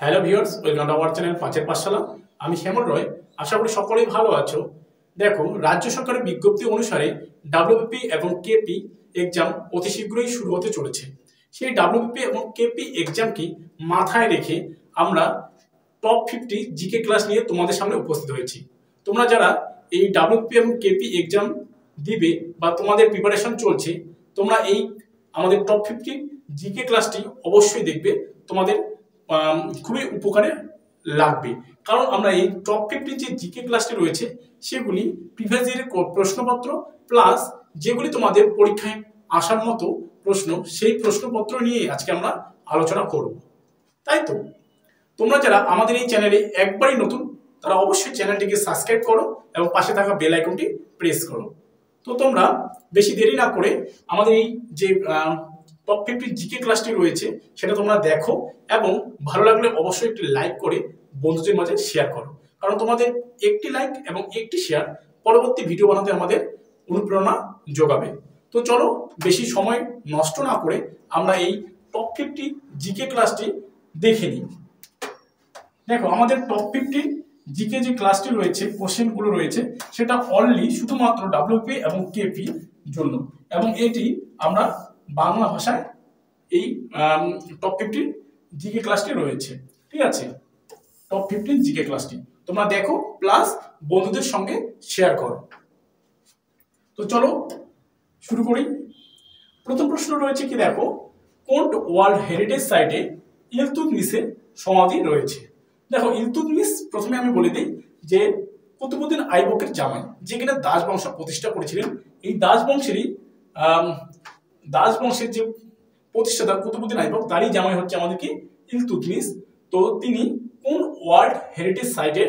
Hello viewers, welcome to our channel পাঁচের পাঠশালা। আমি শ্যামল রয়। আশা করি সকলেই ভালো আছো। দেখো, রাজ্য সরকারের বিজ্ঞপ্তি অনুসারে ডাব্লিউবিপি এবং কেপি এক্সাম অতি শীঘ্রই শুরু হতে চলেছে। সেই ডাব্লিউবিপি এবং কেপি এক্সামকে মাথায় রেখে আমরা টপ 50 জিকে ক্লাস নিয়ে তোমাদের সামনে উপস্থিত হয়েছি। তোমরা যারা এই ডাব্লিউবিপি এবং কেপি এক্সাম দিবে বা তোমাদের প্রিপারেশন চলছে, তোমরা এই আমাদের টপ 50 জিকে ক্লাসটি অবশ্যই দেখবে। তোমাদের খুবই উপকারে লাগবে, কারণ আমরা এই টপ 50 যে জিকে ক্লাসটি রয়েছে সেগুলি প্রিভিয়াস ইয়ারের প্রশ্নপত্র প্লাস যেগুলি তোমাদের পরীক্ষায় আসার মতো প্রশ্ন, সেই প্রশ্নপত্র নিয়ে আজকে আমরা আলোচনা করব। তাই তো তোমরা যারা আমাদের এই চ্যানেলে একবারই নতুন, তারা অবশ্যই চ্যানেলটিকে সাবস্ক্রাইব করো এবং পাশে থাকা বেল আইকনটি প্রেস করো। তো তোমরা বেশি দেরি না করে আমাদের এই যে টপ 50 জিকে ক্লাসটি রয়েছে সেটা তোমরা দেখো এবং ভালো লাগলে অবশ্যই একটি লাইক করে বন্ধুদের মাঝে শেয়ার করো, কারণ তোমাদের একটি লাইক এবং একটি শেয়ার পরবর্তী ভিডিও বানাতে আমাদের অনুপ্রেরণা যোগাবে। তো চলো বেশি সময় নষ্ট না করে আমরা এই টপ 50 জিকে ক্লাসটি দেখে নিই। দেখো, আমাদের টপ 50 জিকে যে ক্লাসটি রয়েছে, কোশ্চেনগুলো রয়েছে, সেটা অনলি শুধুমাত্র ডাব্লিউপি এবং কেপি জন্য, এবং এটি আমরা বাংলা ভাষায় এই টপ 50 জিকে ক্লাসটি রয়েছে। ঠিক আছে, টপ 15 জিকে ক্লাসটি তোমরা দেখো প্লাস বন্ধুদের সঙ্গে শেয়ার করো। তো চলো শুরু করি। প্রথম প্রশ্ন রয়েছে কি, দেখো, কোন ওয়ার্ল্ড হেরিটেজ সাইটে ইলতুৎমিশের সমাধি রয়েছে? দেখো, ইলতুৎমিশ প্রথমে আমি বলে দিই যে কুতুবউদ্দিন আইবকের জামাই, যে কিনা দাস বংশ প্রতিষ্ঠা করেছিলেন। এই দাস বংশের যে প্রতিষ্ঠাতা কুতুবউদ্দিন আইবক, তারই জামাই হচ্ছে আমাদের কি ইলতুৎমিশ। তো তিনি কোন ওয়ার্ল্ড হেরিটেজ সাইটে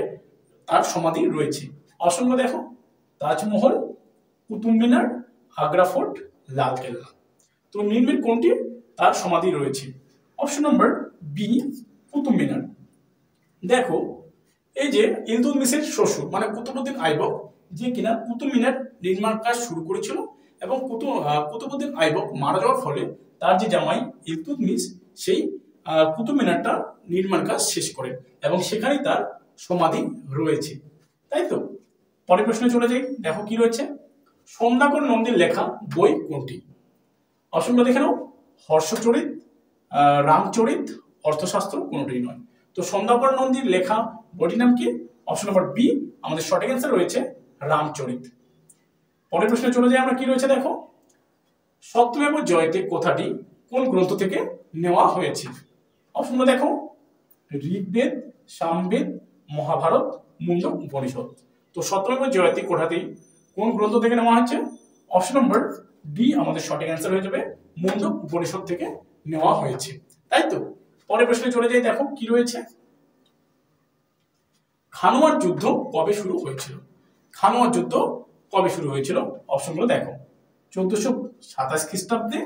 তার সমাধি রয়েছে? অপশনগুলো দেখো, তাজমহল, কুতুব মিনার, আগ্রা ফোর্ট, লালকেল্লা। তো নিম্নের কোনটি তার সমাধি রয়েছে? Option number B, Qutub Minar. দেখো, এই যে ইলতুৎমিশের শ্বশুর মানে কুতুবউদ্দিন আইবক, যে কিনা কুতুব মিনার নির্মাণ কাজ শুরু করেছিল, এবং কুতুবউদ্দিন আইবক মারা যাওয়ার ফলে তার যে জামাই ইলতুৎমিশ সেই কুতুব মিনারটা নির্মাণ কাজ শেষ করেন এবং সেখানেই তার সমাধি রয়েছে। তাই তো পরের প্রশ্নে চলে যাই। দেখো কি রয়েছে, সন্ধ্যাকর নন্দীর লেখা বই কোনটি? অপশনগুলো দেখে নাও, হর্ষচরিত, রামচরিত, অর্থশাস্ত্র, কোনোটাই নয়। তো সন্ধ্যাকর নন্দীর লেখা বইটির নাম কি? অপশন নম্বর বি আমাদের সঠিক অ্যান্সার রয়েছে রামচরিত। পরের প্রশ্নে চলে যাই আমরা, কি রয়েছে দেখো, সত্যমেব জয়তে কথাটি কোন গ্রন্থ থেকে নেওয়া হয়েছে? অপশনগুলো দেখো, ঋগ্বেদ, সামবেদ, মহাভারত, মুন্ডক উপনিষদ। তো সত্যমেব জয়তে কথাটি কোন গ্রন্থ থেকে নেওয়া হয়েছে? অপশন নম্বর ডি আমাদের সঠিক অ্যান্সার হয়ে যাবে মুন্ডক উপনিষদ থেকে নেওয়া হয়েছে। তাই তো পরের প্রশ্নে চলে যাই। দেখো কি রয়েছে, খানোয়ার যুদ্ধ কবে শুরু হয়েছিল? খানোয়ার যুদ্ধ কবে শুরু হয়েছিল? অপশনগুলো দেখো, 1427 খ্রিস্টাব্দে,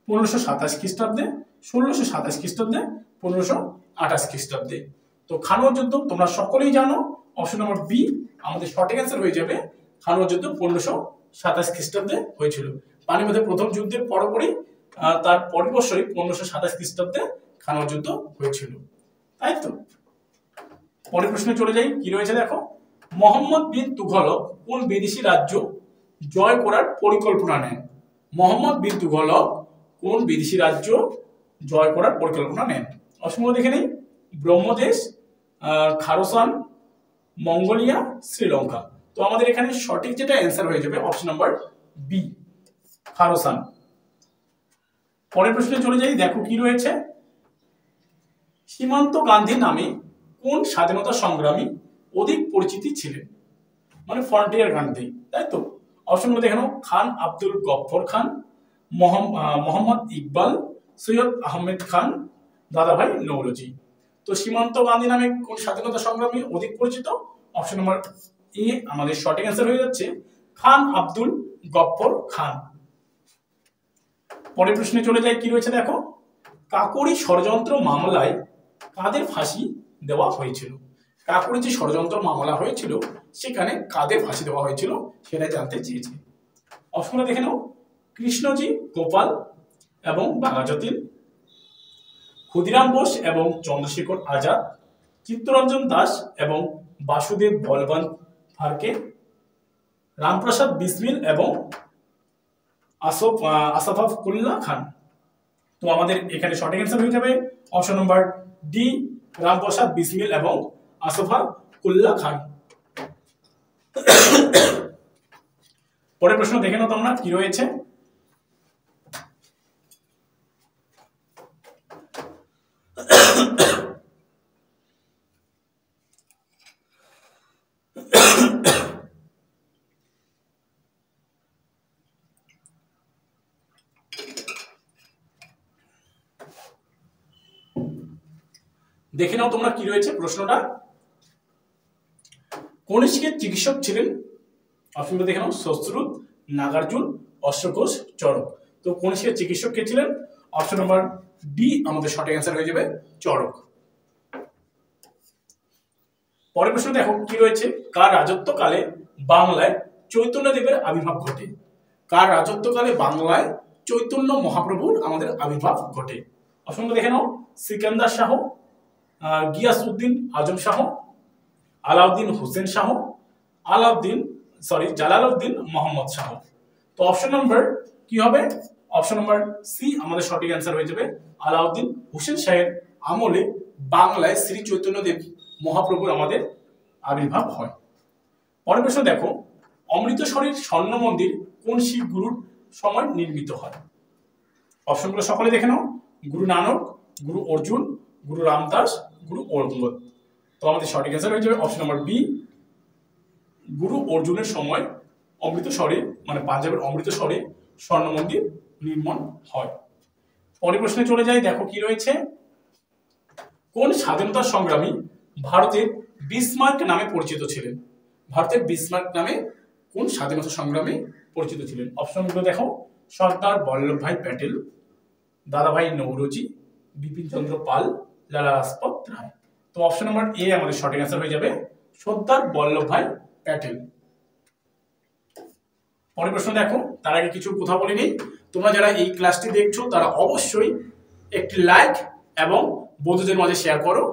1527 খ্রিস্টাব্দে, 1627 খ্রিস্টাব্দে, 1528 খ্রিস্টাব্দে। তো খানোয়ার যুদ্ধ তোমরা সকলেই জানো, অপশন নম্বর বি আমাদের সঠিক অ্যান্সার হয়ে যাবে খানোয়ার যুদ্ধ 1527 খ্রিস্টাব্দে হয়েছিল। পানিপথের প্রথম যুদ্ধের পরপরই তার পরের বছরই 1527 খ্রিস্টাব্দে খানোয়ার যুদ্ধ হয়েছিল। তাই তো পরের প্রশ্নে চলে যাই। কি রয়েছে দেখো, মোহাম্মদ বিন তুঘলক কোন বিদেশি রাজ্য জয় করার পরিকল্পনা নেন? মোহাম্মদ বিন তুঘলক কোন বিদেশি রাজ্য জয় করার পরিকল্পনা নেন? অপশনগুলো দেখে নেই, ব্রহ্মদেশ, খারসান, মঙ্গোলিয়া, শ্রীলঙ্কা। তো আমাদের এখানে সঠিক যেটা অ্যান্সার হয়ে যাবে অপশন নাম্বার বি, খারসান। পরের প্রশ্নে চলে যাই। দেখো কি রয়েছে, সীমান্ত গান্ধী নামে কোন স্বাধীনতা সংগ্রামী অধিক পরিচিতি ছিলেন? মানে ফ্রন্টিয়ার গান্ধী। তাই তো অপশনগুলো দেখে নাও, খান আব্দুল গফর খান, মোহাম্মদ ইকবাল, সৈয়দ আহমেদ খান, দাদাভাই নৌরজি। তো সীমান্ত গান্ধী নামে কোন স্বাধীনতা সংগ্রামী অধিক পরিচিত? অপশন নম্বর এ আমাদের সঠিক অ্যান্সার হয়ে যাচ্ছে খান আব্দুল গফর খান। পরের প্রশ্নে চলে যায়। কি রয়েছে দেখো, কাকোরি ষড়যন্ত্র মামলায় কাদের ফাঁসি দেওয়া হয়েছিল? কাকোরি যে ষড়যন্ত্র মামলা হয়েছিল সেখানে কাদের ফাঁসি দেওয়া হয়েছিল সেটা জানতে চেয়েছে। অপশনগুলো দেখে নাও, কৃষ্ণজি, গোপাল এবং বাঘাযতীন, ক্ষুদিরাম বোস এবং চন্দ্রশেখর আজাদ, চিত্তরঞ্জন দাস এবং বাসুদেব বলবন্ত ফারকে, রামপ্রসাদ বিসমিল এবং আসাফাকুল্লাহ খান। তো আমাদের এখানে সঠিক অ্যান্সার হয়ে যাবে option number D, Ramprasad Bismil এবং আসাফাকুল্লাহ খান। পরের প্রশ্ন দেখে নাও তোমরা কি রয়েছে। দেখে নাও তোমরা কি রয়েছে প্রশ্নটা। কনিষ্কের চিকিৎসক ছিলেন, অপশনটা দেখে নাও, শ্বশ্রুত, নাগার্জুন, অশ্বঘোষ, চরক। তো কনিষ্কের চিকিৎসক কে ছিলেন? অপশন নাম্বার ডি আমাদের সঠিক অ্যান্সার হয়ে যাবে চরক। পরের প্রশ্ন দেখো কি রয়েছে, কার রাজত্বকালে বাংলায় চৈতন্যদেবের আবির্ভাব ঘটে? কার রাজত্বকালে বাংলায় চৈতন্য মহাপ্রভুর আমাদের আবির্ভাব ঘটে? অপশনটা দেখে নাও, সিকান্দার শাহ, গিয়াসউদ্দিন আজম শাহ, আলাউদ্দিন হোসেন শাহ, জালালউদ্দিন মোহাম্মদ শাহ। তো অপশন নাম্বার কি হবে? অপশন নাম্বার সি আমাদের সঠিক অ্যান্সার হয়ে যাবে আলাউদ্দিন হোসেন শাহের আমলে বাংলায় শ্রী চৈতন্যদেব মহাপ্রভুর আমাদের আবির্ভাব হয়। পরের প্রশ্ন দেখো, অমৃতসরের স্বর্ণ মন্দির কোন শিখ গুরুর সময় নির্মিত হয়? অপশনগুলো সকলে দেখে নাও, গুরু নানক, গুরু অর্জুন, গুরু রামদাস, গুরু অঙ্গদ। তো আমাদের সঠিক অ্যান্সার হয়ে যাবে অপশন নাম্বার বি, গুরু অর্জুনের সময় অমৃতসরে মানে পাঞ্জাবের অমৃতসরে স্বর্ণ মন্দির নির্মাণ হয়। পরের প্রশ্নে চলে যাই, দেখো কি রয়েছে, কোন স্বাধীনতা সংগ্রামী ভারতের বিসমার্ক নামে পরিচিত ছিলেন? ভারতের বিসমার্ক নামে কোন স্বাধীনতা সংগ্রামী পরিচিত ছিলেন? অপশনগুলো দেখো, সর্দার বল্লভভাই প্যাটেল, দাদাভাই নৌরোজি, বিপিন চন্দ্র পাল, লালা লাজপত রায়। তো অপশন নাম্বার এ আমাদের সঠিক অ্যান্সার হয়ে যাবে সর্দার বল্লভভাই প্যাটেল। পরের প্রশ্ন দেখো, তার আগে কিছু কথা বলিনি, তোমরা যারা এই ক্লাসটি দেখছো তারা অবশ্যই একটি লাইক এবং বন্ধুদের মাঝে শেয়ার করো,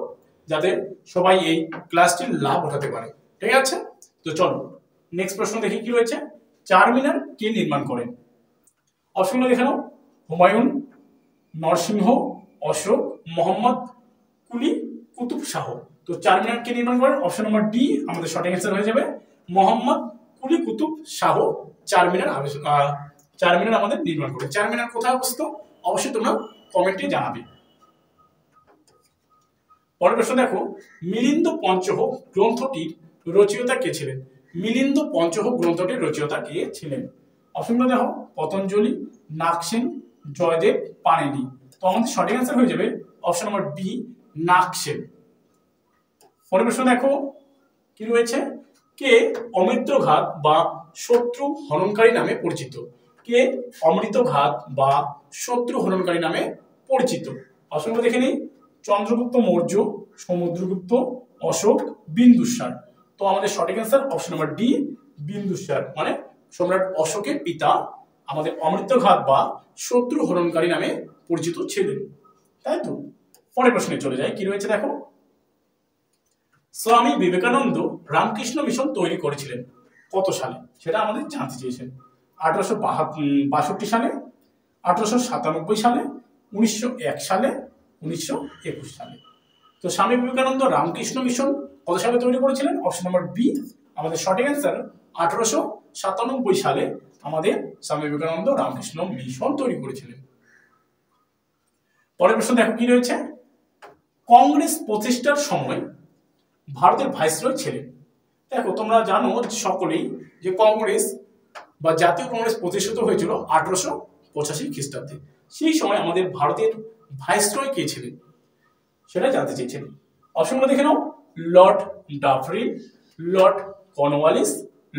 যাতে সবাই এই ক্লাসটির লাভ উঠাতে পারে। ঠিক আছে, তো চলো নেক্সট প্রশ্ন দেখি কি রয়েছে। চারমিনার কে নির্মাণ করেন? অপশনগুলো দেখে নাও, হুমায়ুন, নরসিংহ, অশোক, মোহাম্মদ কুলি কুতুব শাহ। তো চারমিনার কে নির্মাণ করেন? অপশন নাম্বার ডি আমাদের সঠিক অ্যান্সার হয়ে যাবে মোহাম্মদ কুলি কুতুব শাহ চারমিনার আমাদের নির্মাণ করে। চারমিনার কোথায় অবস্থিত অবশ্যই তোমরা কমেন্টে জানাবে। পরের প্রশ্ন দেখো, মিলিন্দ পঞ্চহ গ্রন্থটির রচয়িতা কে ছিলেন? মিলিন্দ পঞ্চহ গ্রন্থটির রচয়িতা কে ছিলেন? অপশনগুলো দেখো, পতঞ্জলি, নাগসেন, জয়দেব, পাণিনি। তো আমাদের সঠিক অ্যান্সার হয়ে যাবে অপশন নাম্বার বি, নাগসেন। পরের প্রশ্ন দেখো কি রয়েছে, কে অমৃতঘাত বা শত্রু হননকারী নামে পরিচিত? কে অমৃতঘাত বা শত্রু হননকারী নামে পরিচিত? অপশনগুলো দেখে নিই, চন্দ্রগুপ্ত মৌর্য, সমুদ্রগুপ্ত, অশোক, বিন্দুসার। তো আমাদের সঠিক answer option number D, Bindusara, মানে সম্রাট অশোকের পিতা আমাদের অমৃতঘাত বা শত্রু হননকারী নামে পরিচিত ছিলেন, তাই তো। পরের প্রশ্নে চলে যায়, কি রয়েছে দেখো, স্বামী বিবেকানন্দ রামকৃষ্ণ মিশন তৈরি করেছিলেন কত সালে? সেটা আমাদের জানতে চেয়েছেন। 1862 সালে, 1897 সালে, 1901 সালে, 1921 সালে। তো স্বামী বিবেকানন্দ রামকৃষ্ণ মিশন কত সালে তৈরি করেছিলেন? অপশন নাম্বার বি আমাদের সঠিক অ্যান্সার 1897 সালে আমাদের স্বামী বিবেকানন্দ রামকৃষ্ণ মিশন তৈরি করেছিলেন। পরের প্রশ্ন দেখো কি রয়েছে, কংগ্রেস প্রতিষ্ঠার সময় ভারতের ভাইসরয় ছিলেন। দেখো তোমরা জানো সকলেই যে কংগ্রেস বা জাতীয় কংগ্রেস প্রতিষ্ঠিত হয়েছিল 1885 খ্রিস্টাব্দে। সেই সময় আমাদের ভারতের ভাইসরয় কে ছিলেন সেটা জানতে চেয়েছেন। অপশনগুলো দেখে নাও, Lord Dufferin, Lord Cornwallis,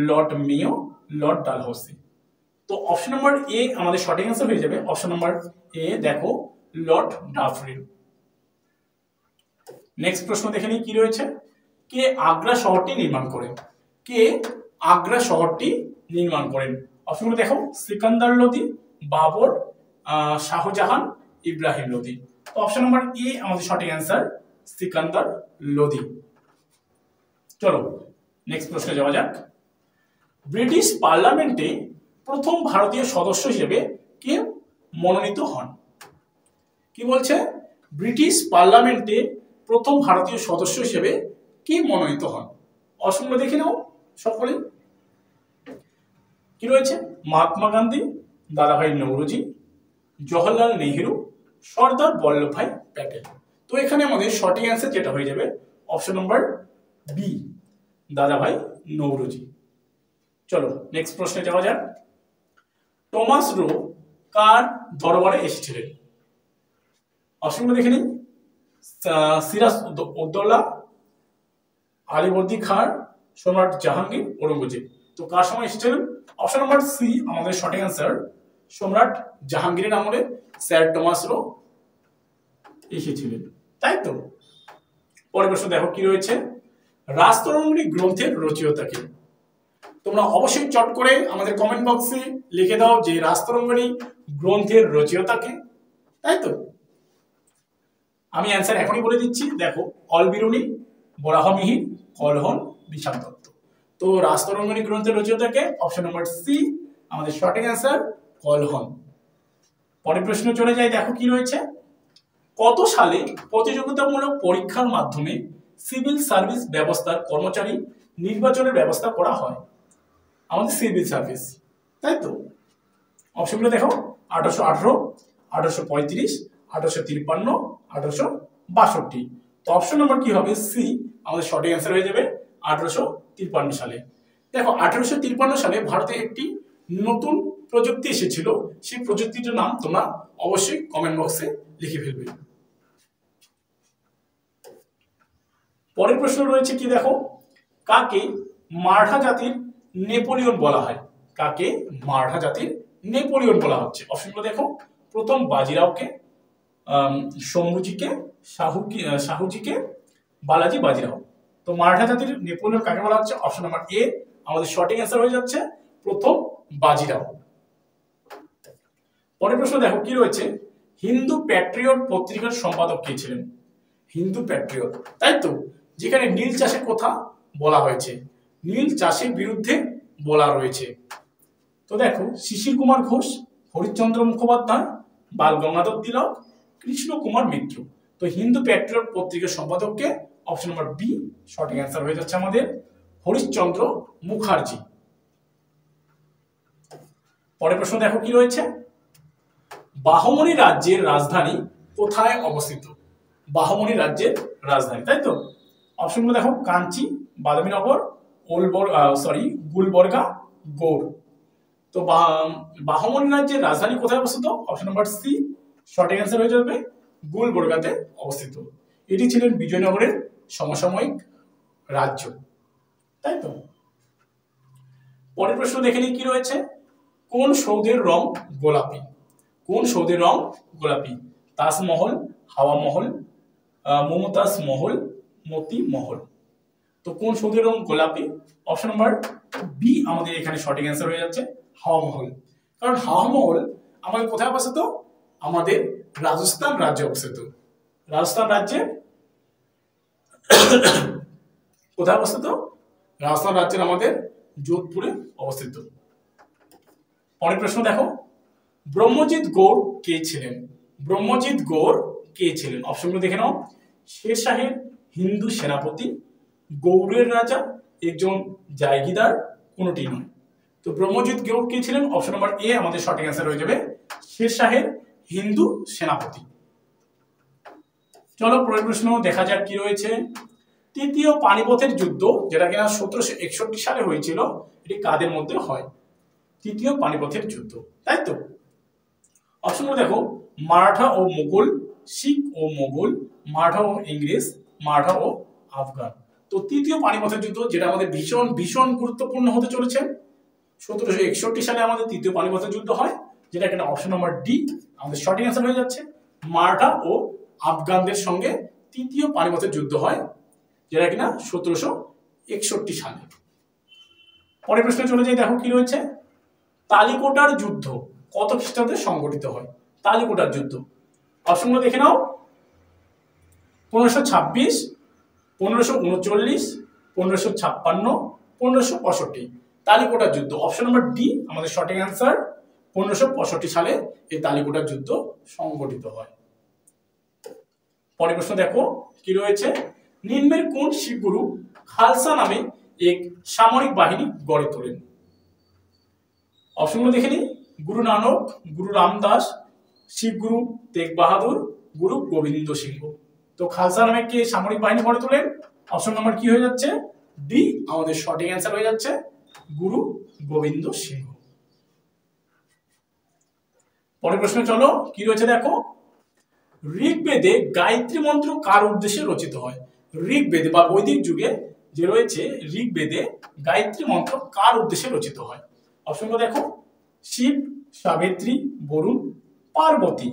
Lord Mayo, Lord Dalhousie. তো অপশন নাম্বার এ আমাদের সঠিক অ্যান্সার হয়ে যাবে অপশন নাম্বার এ, দেখো লর্ড ডাফরিন। নেক্সট প্রশ্ন দেখে নিই কি রয়েছে, কে আগ্রা শহরটি নির্মাণ করেন? কে আগ্রা শহরটি নির্মাণ করেন? অপশনগুলো দেখো, সিকান্দার লোদি, বাবর, শাহজাহান, ইব্রাহিম লোদি। তো অপশন নাম্বার এ আমাদের সঠিক অ্যান্সার, সিকান্দার লোদি। চলো নেক্সট প্রশ্নে যাওয়া যাক। ব্রিটিশ পার্লামেন্টে প্রথম ভারতীয় সদস্য হিসেবে কে মনোনীত হন? কি বলছে? ব্রিটিশ পার্লামেন্টে প্রথম ভারতীয় সদস্য হিসেবে কে মনোনীত হন? অপশনগুলো দেখে নাও সকলে। কি রয়েছে? মহাত্মা গান্ধী, দাদাভাই নৌরোজি, জওহরলাল নেহেরু, সর্দার বল্লভভাই প্যাটেল। তো এখানে আমাদের সঠিক অ্যান্সার যেটা হয়ে যাবে অপশন নাম্বার বি, দাদাভাই নৌরোজি। চলো নেক্সট প্রশ্নে যাওয়া যাক। টমাস রো কার দরবারে এসেছিলেন? অপশনগুলো দেখে নিন। সিরাজ উদ্দৌলা, আলীবর্দী খান, সম্রাট জাহাঙ্গীর, ঔরঙ্গজেব। তো কার সময় এসেছিলেন? অপশন নাম্বার সি আমাদের সঠিক অ্যান্সার, সম্রাট জাহাঙ্গীরের আমলে স্যার টমাস রো এসেছিলেন, তাই তো। পরের প্রশ্ন দেখো কি রয়েছে। রাজতরঙ্গিনী গ্রন্থের রচয়িতাকে? তোমরা অবশ্যই চট করে আমাদের কমেন্ট বক্সে লিখে দাও যে রাজতরঙ্গিনী গ্রন্থের রচয়িতাকে, তাই তো। আমি অ্যান্সার এখনই বলে দিচ্ছি, দেখো অলবিরুনি, বরাহমিহির, কলহন, বিষাদ দত্ত। তো রাজতরঙ্গিনী গ্রন্থের রচয়িতাকে? অপশন নাম্বার সি আমাদের সঠিক অ্যান্সার, কলহন। পরের প্রশ্ন চলে যাই, দেখো কি রয়েছে। কত সালে প্রতিযোগিতামূলক পরীক্ষার মাধ্যমে সিভিল সার্ভিস ব্যবস্থার কর্মচারী নির্বাচনের ব্যবস্থা করা হয়? আমাদের সিভিল সার্ভিস, তাই তো। অপশনগুলো দেখো, 1818, 1835, 1853, 1862। তো অপশন নাম্বার কি হবে? সি আমাদের সঠিক অ্যান্সার হয়ে যাবে 1853 সালে। দেখো 1853 সালে ভারতে একটি নতুন প্রযুক্তি এসেছিল, সেই প্রযুক্তিটার নাম তোমরা অবশ্যই কমেন্ট বক্সে লিখে ফেলবে। পরের প্রশ্ন রয়েছে কি দেখো, কাকে মারাঠা জাতির নেপোলিয়ন বলা হয়? কাকে মারাঠা জাতির নেপোলিয়ন বলা হচ্ছে? অপশনগুলো দেখো, প্রথম বাজিরাওকে, শম্ভুজিকে, শাহুজিকে, বালাজি বাজিরাও। তো মারাঠা জাতির নেপোলিয়ন কাকে বলা হচ্ছে? অপশন নাম্বার এ আমাদের সঠিক অ্যান্সার হয়ে যাচ্ছে, প্রথম বাজিরাও। পরের প্রশ্ন দেখো কি রয়েছে। হিন্দু প্যাট্রিয়ট পত্রিকার সম্পাদক কে ছিলেন? হিন্দু প্যাট্রিয়ট, তাই তো, যেখানে নীল চাষের কথা বলা হয়েছে, নীল চাষের বিরুদ্ধে বলা রয়েছে। তো দেখো শিশির কুমার ঘোষ, হরিশ্চন্দ্র মুখোপাধ্যায়, বাল গঙ্গাধর তিলক, কৃষ্ণ কুমার মিত্র। তো হিন্দু প্যাট্রিয়ট পত্রিকার সম্পাদককে? অপশন নাম্বার বি সঠিক অ্যান্সার হয়ে যাচ্ছে আমাদের, হরিশ্চন্দ্র মুখার্জি। পরের প্রশ্ন দেখো কি রয়েছে। বাহমনি রাজ্যের রাজধানী কোথায় অবস্থিত? বাহমনি রাজ্যের রাজধানী, তাই তো। অপশনগুলো দেখো, কাঞ্চি, বাদামীনগর, গুলবর্গা, গৌড়। তো বাহমনি রাজ্যের রাজধানী কোথায় অবস্থিত? অপশন নাম্বার সি সঠিক অ্যান্সার হয়ে যাবে, গুলবর্গাতে অবস্থিত। এটি ছিলেন বিজয়নগরের সমসাময়িক রাজ্য, তাই তো। পরের প্রশ্ন দেখে নিই কি রয়েছে। কোন সৌধের রং গোলাপি? কোন সৌধের রং গোলাপি? তাজমহল, হাওয়া মহল, মমতাজ মহল, মতি মহল। তো কোন সৌধের রং গোলাপি? অপশন নাম্বার বি আমাদের এখানে সঠিক অ্যান্সার হয়ে যাচ্ছে, হাওয়া মহল। কারণ হাওয়া মহল আমাদের কোথায় অবস্থিত? আমাদের রাজস্থান রাজ্যে অবস্থিত। রাজস্থান রাজ্যে কোথায় অবস্থিত? রাজস্থান রাজ্যের আমাদের যোধপুরে অবস্থিত। পরের প্রশ্ন দেখো, ব্রহ্মজিৎ গৌড় কে ছিলেন? ব্রহ্মজিৎ গৌড় কে ছিলেন? অপশনগুলো দেখে নাও। শের শাহের হিন্দু সেনাপতি, গৌড়ের রাজা, একজন জায়গিদার, কোনটি নয়। তো ব্রহ্মজিৎ গৌড় কে ছিলেন? অপশন নাম্বার এ আমাদের সঠিক অ্যান্সার হয়ে যাবে, শের শাহের হিন্দু সেনাপতি। চলো পরের প্রশ্ন দেখা যাক কি রয়েছে। তৃতীয় পানিপথের যুদ্ধ, যেটা কিনা 1761 সালে হয়েছিল, এটি কাদের মধ্যে হয়? তৃতীয় পানিপথের যুদ্ধ, তাই তো। অপশনগুলো দেখো, মারাঠা ও মুঘল, শিখ ও মোগল, মারাঠা ও ইংরেজ, মারাঠা ও আফগান। তো তৃতীয় পানিপথের যুদ্ধ, যেটা আমাদের ভীষণ ভীষণ গুরুত্বপূর্ণ হতে চলেছে, 1761 সালে আমাদের তৃতীয় পানিপথের যুদ্ধ হয়, যেটা কিনা অপশন নাম্বার ডি আমাদের সঠিক অ্যান্সার হয়ে যাচ্ছে, মারাঠা ও আফগানদের সঙ্গে তৃতীয় পানিপথের যুদ্ধ হয়, যেটা কিনা 1761 সালে। পরের প্রশ্নে চলে যাই, দেখো কি রয়েছে। তালিকোটার যুদ্ধ কত খ্রিস্টাব্দে সংঘটিত হয়? তালিকোটার যুদ্ধ, অপশনগুলো দেখে নাও। 1526, 1539, 1556, 1565 তালিকোটার যুদ্ধ। অপশন নম্বর ডি আমাদের সঠিক অ্যান্সার। 1565 সালে এই তালিকোটার যুদ্ধ সংঘটিত হয়। পরের প্রশ্ন দেখো কি রয়েছে, নিম্নের কোন শিখ গুরু খালসা নামে এক সামরিক বাহিনী গড়ে তোলেন? অপশনগুলো দেখে নিই। গুরু নানক, গুরু রামদাস, শিখ গুরু তেগ বাহাদুর, গুরু গোবিন্দ সিংহ। তো খালসা নামে কে সামরিক বাহিনী গড়ে তোলেন? অপশন নাম্বার কি হয়ে যাচ্ছে? ডি আমাদের সঠিক অ্যান্সার হয়ে যাচ্ছে গুরু গোবিন্দ সিংহ। পরের প্রশ্ন চলো কি রয়েছে দেখো, ঋগ্বেদে গায়ত্রী মন্ত্র কার উদ্দেশ্যে রচিত হয়? ঋগ্বেদে বা বৈদিক যুগে যে রয়েছে ঋগ্বেদে গায়ত্রী মন্ত্র কার উদ্দেশ্যে রচিত হয়? অপশনগুলো দেখো, শিব, সাবিত্রী, বরুণ, পার্বতী।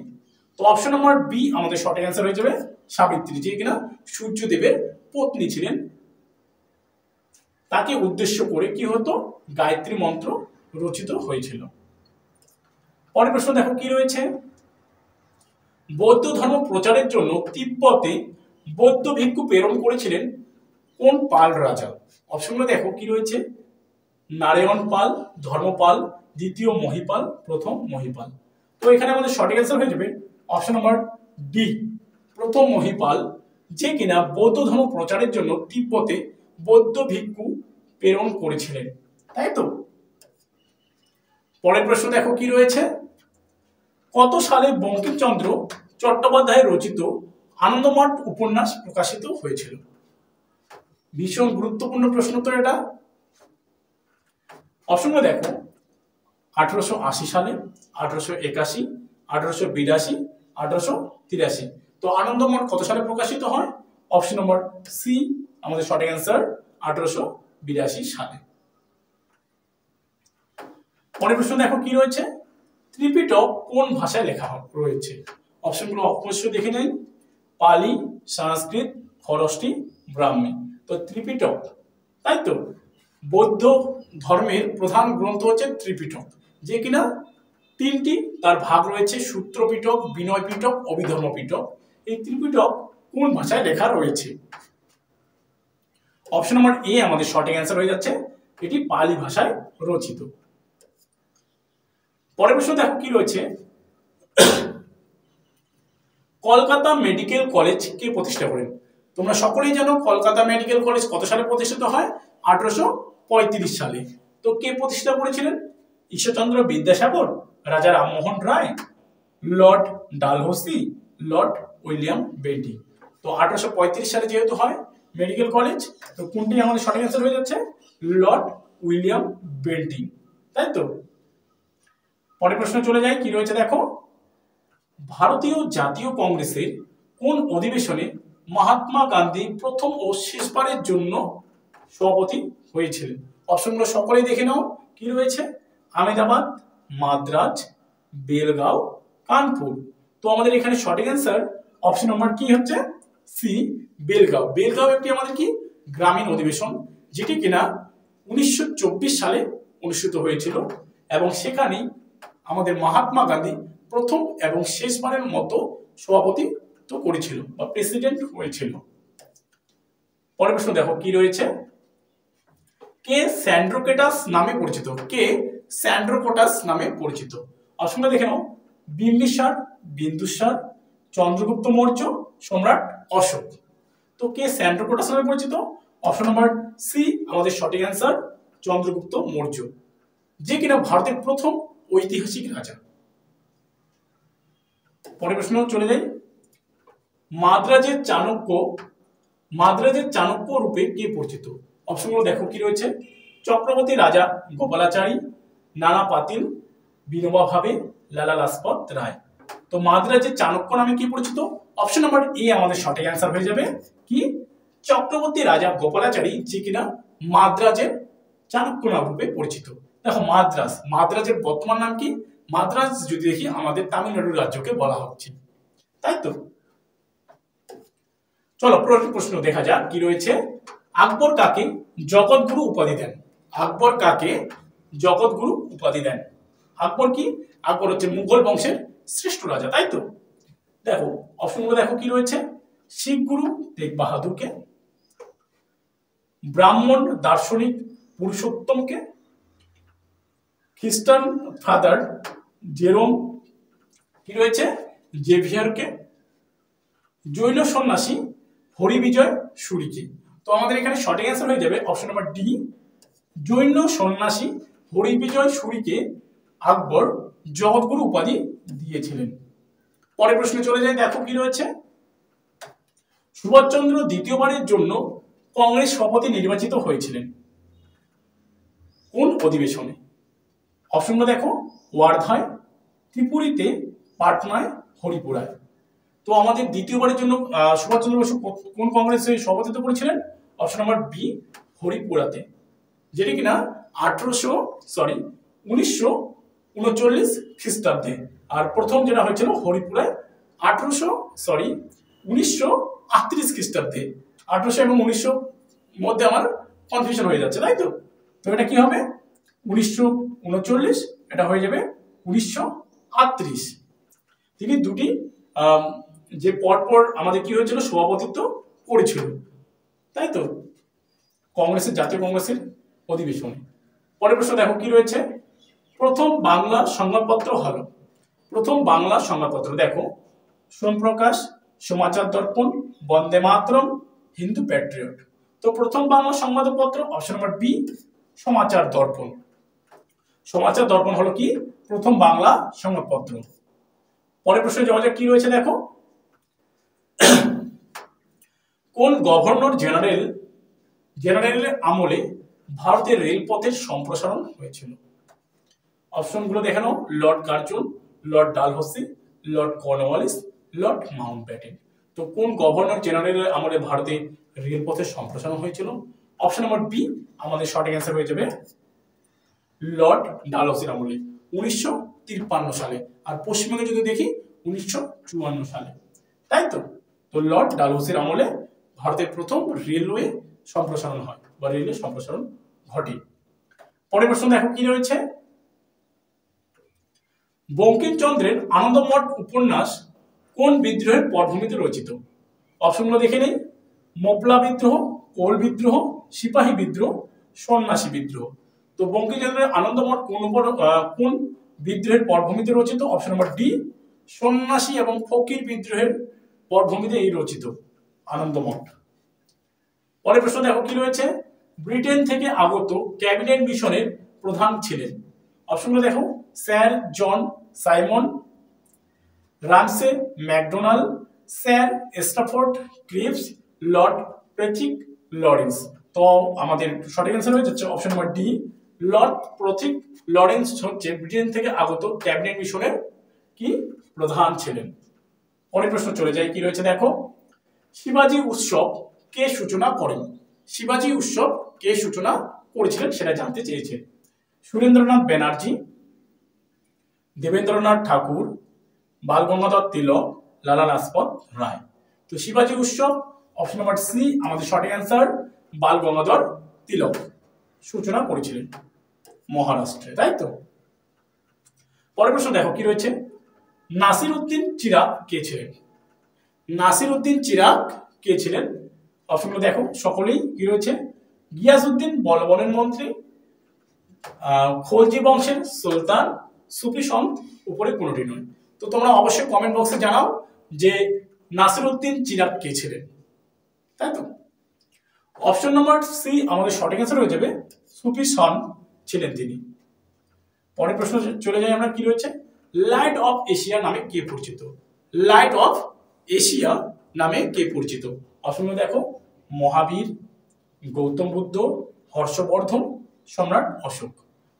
তো অপশন নাম্বার বি আমাদের সঠিক অ্যান্সার হয়ে যাবে সাবিত্রী, যে কিনা সূর্যদেবের পত্নী ছিলেন। তাকে উদ্দেশ্য করে কি হতো? গায়ত্রী মন্ত্র রচিত হয়েছিল। পরের প্রশ্ন দেখো কি রয়েছে, বৌদ্ধ ধর্ম প্রচারের জন্য তিব্বতে বৌদ্ধ ভিক্ষু প্রেরণ করেছিলেন কোন পাল রাজা? অপশনগুলো দেখো কি রয়েছে, নারায়ণ পাল, ধর্মপাল, দ্বিতীয় মহিপাল, প্রথম মহিপাল। তো এখানে আমাদের সঠিক অ্যান্সার হয়ে যাবে অপশন নাম্বার ডি প্রথম মহিপাল, যে কিনা বৌদ্ধ ধর্ম প্রচারের জন্য তিব্বতে বৌদ্ধ ভিক্ষু প্রেরণ করেছিলেন, তাই তো। পরের প্রশ্ন দেখো কি রয়েছে, কত সালে বঙ্কিমচন্দ্র চট্টোপাধ্যায় রচিত আনন্দমঠ উপন্যাস প্রকাশিত হয়েছিল? ভীষণ গুরুত্বপূর্ণ প্রশ্ন তো এটা। অপশনগুলো দেখো, 1880 সালে, 1881, 1882, 1883। তো আনন্দমঠ কত সালে প্রকাশিত হয়? অপশন নম্বর সি আমাদের সঠিক অ্যান্সার 1882 সালে। পরের প্রশ্ন দেখো কি রয়েছে, ত্রিপিটক কোন ভাষায় লেখা রয়েছে? অপশনগুলো অবশ্যই দেখে নিন, পালি, সংস্কৃত, খরষ্টি, ব্রাহ্মী। তো ত্রিপিটক, তাই তো, বৌদ্ধ ধর্মের প্রধান গ্রন্থ হচ্ছে ত্রিপিটক, যে কিনা তিনটি তার ভাগ রয়েছে, সূত্র পিটক, বিনয় পিটক, অভিধর্ম পিটক। এই ত্রিপিটক কোন ভাষায় লেখা রয়েছে? অপশন নম্বর এ আমাদের সঠিক অ্যান্সার হয়ে যাচ্ছে, এটি পালি ভাষায় রচিত। পরের প্রশ্ন দেখো কি রয়েছে, কলকাতা মেডিকেল কলেজ কে প্রতিষ্ঠা করেন? তোমরা সকলেই জানো কলকাতা মেডিকেল কলেজ কত সালে প্রতিষ্ঠিত হয়? 1835 সালে। তো কে প্রতিষ্ঠা করেছিলেন? Ishwarchandra Vidyasagar, Raja Rammohan Roy, Lord Dalhousie, Lord William Bentinck. তো 1835 সালে যেহেতু হয় মেডিকেল কলেজ, তো কোনটি আমাদের সঠিক অ্যান্সার হয়ে যাচ্ছে? লর্ড উইলিয়াম বেন্টিং, তাই তো। পরের প্রশ্ন চলে যায় কি রয়েছে দেখো, ভারতীয় জাতীয় কংগ্রেসের কোন অধিবেশনে মহাত্মা গান্ধী প্রথম ও শেষবারের জন্য সভাপতি হয়েছিলেন? অপশনগুলো সকলেই দেখে নাও কি রয়েছে, আহমেদাবাদ, মাদ্রাজ, বেলগাঁও, কানপুর। তো আমাদের এখানে সঠিক অ্যান্সার অপশন নম্বর কি হচ্ছে? সি বেলগাঁও। বেলগাঁও একটি আমাদের কি গ্রামীণ অধিবেশন, যেটি কিনা 1924 সালে অনুষ্ঠিত হয়েছিল, এবং সেখানেই আমাদের মহাত্মা গান্ধী প্রথম এবং শেষবারের মতো সভাপতিত্ব করেছিল বা প্রেসিডেন্ট হয়েছিল। পরের প্রশ্ন দেখো কি রয়েছে, কে স্যান্ড্রোকেটাস নামে পরিচিত? কে স্যান্ড্রোকেটাস নামে পরিচিত? অপশনটা দেখে নাও, বিম্বিসার, বিন্দুসার, চন্দ্রগুপ্ত মৌর্য, সম্রাট অশোক। তো কে স্যান্ড্রোকেটাস নামে পরিচিত? অপশন নাম্বার সি আমাদের সঠিক অ্যান্সার চন্দ্রগুপ্ত মৌর্য, যে কিনা ভারতের প্রথম ঐতিহাসিক রাজা। পরের প্রশ্ন চলে যাই, মাদ্রাজের চাণক্য রূপে কে পরিচিত? অপশনগুলো দেখো কি রয়েছে, চক্রবর্তী রাজা গোপালাচারী, নানা পাতিল, বিনোবা ভাবে, লালা লাজপত রায়। তো মাদ্রাজের চাণক্য নামে কি পরিচিত? অপশন নাম্বার এ আমাদের সঠিক অ্যান্সার হয়ে যাবে কি চক্রবর্তী রাজা গোপালাচারী, যে কিনা মাদ্রাজের চাণক্য নাম রূপে পরিচিত। দেখো মাদ্রাজের বর্তমান নাম কি? মাদ্রাজ যদি দেখি আমাদের তামিলনাড়ু রাজ্যকে বলা হচ্ছে, তাই তো। চলো প্রশ্ন দেখা যাক কি রয়েছে, আকবর কাকে জগৎগুরু উপাধি দেন? আকবর কাকে জগৎগুরু উপাধি দেন? আকবর কি? আকবর হচ্ছে মুঘল বংশের শ্রেষ্ঠ রাজা, তাই তো। দেখো অপশনগুলো দেখো কি রয়েছে, শিখ গুরু তেগ বাহাদুরকে, ব্রাহ্মণ দার্শনিক পুরুষোত্তমকে, খ্রিস্টান ফাদার জেরোম কি রয়েছে জেভিয়ারকে, জৈন সন্ন্যাসী হরিবিজয় সুরিকে। তো আমাদের এখানে সঠিক অ্যান্সার হয়ে যাবে অপশন নাম্বার ডি, জৈন সন্ন্যাসী হরিবিজয় সুরিকে আকবর জগৎগুরু উপাধি দিয়েছিলেন। পরের প্রশ্নে চলে যায়, দেখো কি রয়েছে, সুভাষচন্দ্র দ্বিতীয়বারের জন্য কংগ্রেস সভাপতি নির্বাচিত হয়েছিলেন কোন অধিবেশনে? অপশনটা দেখো, ওয়ার্ধায়, ত্রিপুরীতে, পাটনায়, হরিপুরায়। তো আমাদের দ্বিতীয়বারের জন্য সুভাষচন্দ্র বসু কোন কংগ্রেসে সভাপতিত্ব করেছিলেন? অপশন নাম্বার বি, হরিপুরাতে, যেটি কিনা 1939 খ্রিস্টাব্দে। আর প্রথম যেটা হয়েছিল হরিপুরায় 1938 খ্রিস্টাব্দে। 1800 এবং 1900 মধ্যে আমার কনফিউশন হয়ে যাচ্ছে, তাই তো? তো এটা কি হবে 1939, এটা হয়ে যাবে 1938। তিনি দুটি যে পরপর আমাদের কি হয়েছিল সভাপতিত্ব করেছিল, তাই তো, কংগ্রেসের, জাতীয় কংগ্রেসের অধিবেশনে। পরের প্রশ্ন দেখো কি রয়েছে, প্রথম বাংলা সংবাদপত্র হলো, প্রথম বাংলা সংবাদপত্র দেখো, সোমপ্রকাশ, সমাচার দর্পণ, বন্দে মাতরম, হিন্দু প্যাট্রিয়ট। তো প্রথম বাংলা সংবাদপত্র অপশন নাম্বার বি, সমাচার দর্পণ। সমাচার দর্পণ হলো কি প্রথম বাংলা সংবাদপত্র। পরের প্রশ্নে যাওয়া যাক, কি রয়েছে দেখো, কোন গভর্নর জেনারেলের আমলে ভারতের রেলপথের সম্প্রসারণ হয়েছিল? অপশনগুলো দেখে নাও, Lord Curzon, Lord Dalhousie, Lord Cornwallis, Lord Mountbatten. তো কোন গভর্নর জেনারেলের আমলে ভারতে রেলপথের সম্প্রসারণ হয়েছিল? অপশন নম্বর বি আমাদের সঠিক অ্যান্সার হয়ে যাবে, লর্ড ডালহৌসির আমলে 1953 সালে। আর পশ্চিমবঙ্গে যদি দেখি 1954 সালে, তাই তো। তো লর্ড ডালহৌসির আমলে ভারতের প্রথম রেলওয়ে সম্প্রসারণ হয় বা রেলওয়ে সম্প্রসারণ ঘটে। পরের প্রশ্ন দেখো কি রয়েছে, বঙ্কিমচন্দ্রের আনন্দমঠ উপন্যাস কোন বিদ্রোহের পটভূমিতে রচিত? অপশনগুলো দেখে নেই, মোপলা বিদ্রোহ, কোল বিদ্রোহ, সিপাহী বিদ্রোহ, সন্ন্যাসী বিদ্রোহ। তো বঙ্কিমচন্দ্রের আনন্দমঠ কোন বিদ্রোহের পটভূমিতে রচিত? অপশন নম্বর ডি, সন্ন্যাসী এবং ফকির বিদ্রোহের পটভূমিতে এই রচিত আনন্দমঠ। পরের প্রশ্ন দেখো কি রয়েছে, ব্রিটেন থেকে আগত ক্যাবিনেট মিশনের প্রধান ছিলেন? অপশনগুলো দেখো, Sir John Simon, Ramsay MacDonald, Sir Stafford Cripps, Lord Patrick Lawrence. তো আমাদের সঠিক অ্যান্সার হয়ে যাচ্ছে option number D, Lord Patrick Lawrence হচ্ছে ব্রিটেন থেকে আগত ক্যাবিনেট মিশনের কি প্রধান ছিলেন। পরের প্রশ্ন চলে যায়, কি রয়েছে দেখো, শিবাজী উৎসব কে সূচনা করেন? শিবাজী উৎসব কে সূচনা করেছিলেন সেটা জানতে চেয়েছে। সুরেন্দ্রনাথ ব্যানার্জি, দেবেন্দ্রনাথ ঠাকুর, বালগঙ্গাধর তিলক, লালা লাজপত রায়। তো শিবাজী উৎসব অপশন নাম্বার সি আমাদের সঠিক অ্যান্সার, বালগঙ্গাধর তিলক সূচনা করেছিলেন মহারাষ্ট্রে, তাই তো। পরের প্রশ্ন দেখো কি রয়েছে, নাসির উদ্দিন চিরাগ কে ছিলেন? নাসির উদ্দিন চিরাগ কে ছিলেন? অপশনগুলো দেখো, সকলেই কি রয়েছে, গিয়াসউদ্দিন বলবনের মন্ত্রী, খলজি বংশের সুলতান, সুফি সন্ত, উপরে কোনটি নয়। তো তোমরা অবশ্যই কমেন্ট বক্সে জানাও যে নাসির উদ্দিন চিরাগ কে ছিলেন, তাই তো। অপশন নাম্বার সি আমাদের সঠিক অ্যান্সার হয়ে যাবে, সুফি সন্ত ছিলেন তিনি। পরের প্রশ্ন চলে যাই আমরা, কি রয়েছে, লাইট অফ এশিয়া নামে কে পরিচিত? লাইট অফ এশিয়া নামে কে পরিচিত? অপশনগুলো দেখো, মহাবীর, গৌতম বুদ্ধ, হর্ষবর্ধন, সম্রাট অশোক।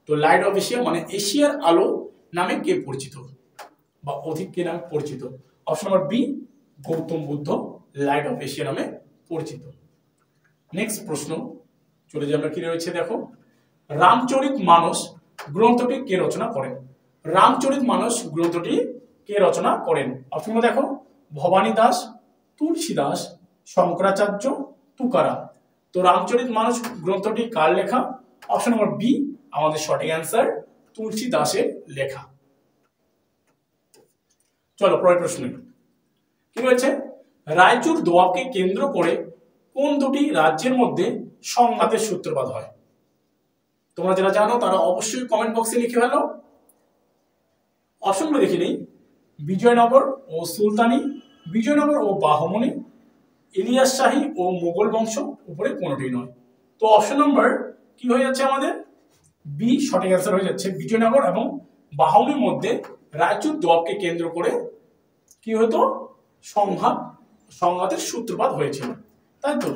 তো লাইট অফ এশিয়া মানে এশিয়ার আলো নামে কে পরিচিত বা অধিক কে নামে পরিচিত? Option number B, Gautam Buddha light of Asia নামে পরিচিত। নেক্সট প্রশ্ন চলে যাই আমরা, কি রয়েছে দেখো, রামচরিত মানস গ্রন্থটি কে রচনা করেন? রামচরিত মানস গ্রন্থটি কে রচনা করেন? অপশনগুলো দেখো, ভবানী দাস, তুলসী দাস, শঙ্করাচার্য, তুকারাম। তো রামচরিত মানস গ্রন্থটি কার লেখা? অপশন নম্বর বি আমাদের সঠিক অ্যান্সার, তুলসী দাসের লেখা। চলো পরের প্রশ্ন কি রয়েছে, রায়চুর দোয়াবকে কেন্দ্র করে কোন দুটি রাজ্যের মধ্যে সংঘাতের সূত্রপাত হয়? তোমরা যারা জানো তারা অবশ্যই কমেন্ট বক্সে লিখে ফেলো। অপশনগুলো দেখে নিই। বিজয়নগর ও সুলতানি, বিজয়নগর ও বাহমনি, ইলিয়াস শাহী ও মোগল বংশ, উপরে কোনোটি নয়। তো অপশন নম্বর কি হয়ে যাচ্ছে আমাদের? বি সঠিক অ্যান্সার হয়ে যাচ্ছে। বিজয়নগর এবং বাহমনির মধ্যে রায়চুর দোয়াবকে কেন্দ্র করে কি হতো? সংঘাতের সূত্রপাত হয়েছিল, তাই তো।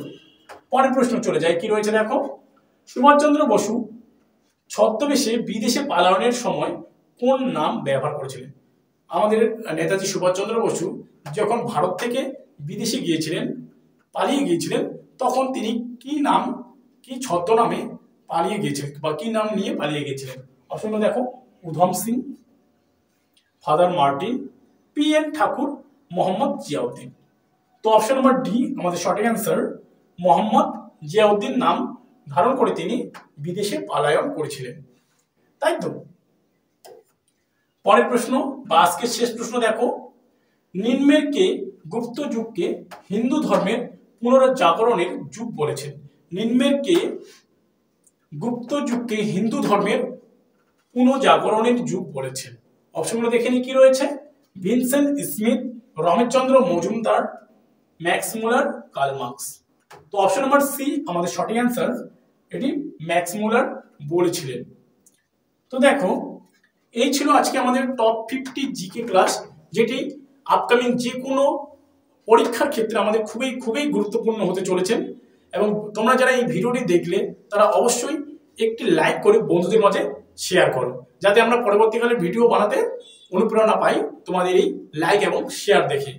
পরের প্রশ্ন চলে যায়, কি রয়েছে দেখো। সুভাষচন্দ্র বসু ছদ্মবেশে বিদেশে পালায়নের সময় কোন নাম ব্যবহার করেছিলেন? আমাদের নেতাজি সুভাষচন্দ্র বসু যখন ভারত থেকে বিদেশে গিয়েছিলেন, পালিয়ে গিয়েছিলেন, তখন তিনি কি নাম, কি ছদ্মনামে পালিয়ে গিয়েছিলেন বা কি নাম নিয়ে পালিয়ে গিয়েছিলেন? অপশনগুলো দেখো। Udham Singh, Father Martin, P N. Thakur, Mohammad Ziauddin. তো অপশন নম্বর ডি আমাদের সঠিক অ্যান্সার। মোহাম্মদ জিয়াউদ্দিন নাম ধারণ করে তিনি বিদেশে পালায়ন করেছিলেন, তাই তো। পরের প্রশ্ন বা আজকের শেষ প্রশ্ন দেখো। নিম্নের কে গুপ্ত যুগকে হিন্দু ধর্মের পুনরুজ্জাগরণের যুগ বলেছেন? নিম্নের কে গুপ্ত যুগকে হিন্দু ধর্মের পুনর্জাগরণের যুগ বলেছেন? অপশনগুলো দেখে নি কি রয়েছে। Vincent Smith, Rameshchandra Majumdar, max মুলার, কার্ল মার্কস। তো অপশন নাম্বার সি আমাদের সঠিক অ্যান্সার। এটি ম্যাক্স মুলার বলেছিলেন। তো দেখো, এই ছিল আজকে আমাদের টপ 50 জিকে ক্লাস, যেটি আপকামিং যে কোনো পরীক্ষার ক্ষেত্রে আমাদের খুবই খুবই গুরুত্বপূর্ণ হতে চলেছে। এবং তোমরা যারা এই ভিডিওটি দেখলে তারা অবশ্যই একটি লাইক করে বন্ধুদের মাঝে শেয়ার করো, যাতে আমরা পরবর্তীকালে ভিডিও বানাতে অনুপ্রেরণা পাই তোমাদের এই লাইক এবং শেয়ার দেখে।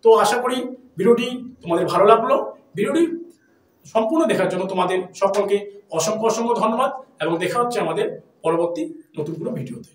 তো আশা করি ভিডিওটি তোমাদের ভালো লাগলো। ভিডিওটি সম্পূর্ণ দেখার জন্য তোমাদের সকলকে অসংখ্য অসংখ্য ধন্যবাদ এবং দেখা হচ্ছে আমাদের পরবর্তী নতুন কোনো ভিডিওতে।